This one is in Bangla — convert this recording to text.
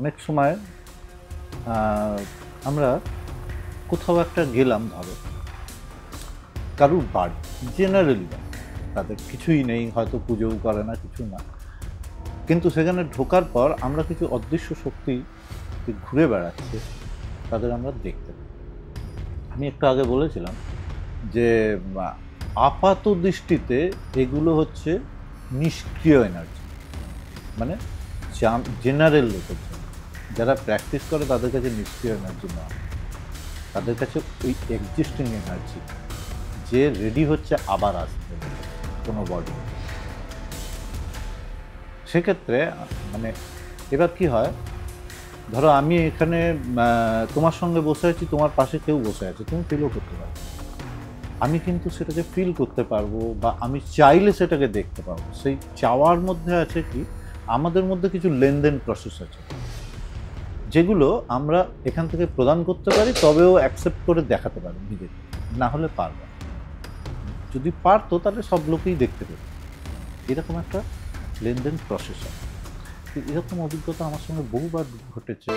অনেক সময় আমরা কোথাও একটা গেলাম, ধরো কারুর বাড়ি, জেনারেলি তাদের কিছুই নেই, হয়তো পুজোও করে না, কিছু না, কিন্তু সেখানে ঢোকার পর আমরা কিছু অদৃশ্য শক্তি ঘুরে বেড়াচ্ছে, তাদের আমরা দেখতে পাই। আমি একটু আগে বলেছিলাম যে আপাত দৃষ্টিতে এগুলো হচ্ছে নিষ্ক্রিয় এনার্জি, মানে জেনারেল লোকের জন্য। যারা প্র্যাকটিস করে তাদের কাছে নিষ্ক্রিয় এনার্জি না, তাদের কাছে ওই এক্সিস্টিং এনার্জি, যে রেডি হচ্ছে আবার আসতে কোনো বডি। সেক্ষেত্রে মানে এবার কি হয়, ধরো আমি এখানে তোমার সঙ্গে বসে আছি, তোমার পাশে কেউ বসে আছে, তুমি ফিলও করতে পারো, আমি কিন্তু সেটাকে ফিল করতে পারবো, বা আমি চাইলে সেটাকে দেখতে পারবো। সেই চাওয়ার মধ্যে আছে কি, আমাদের মধ্যে কিছু লেনদেন প্রসেস আছে, যেগুলো আমরা এখান থেকে প্রদান করতে পারি, তবেও অ্যাকসেপ্ট করে দেখাতে পারি নিজেকে, না হলে পারবো না। যদি পারতো তাহলে সব লোকেই দেখতে পেত। এরকম একটা লেনদেন প্রসেস আছে। এরকম অভিজ্ঞতা আমার সঙ্গে বহুবার ঘটেছে।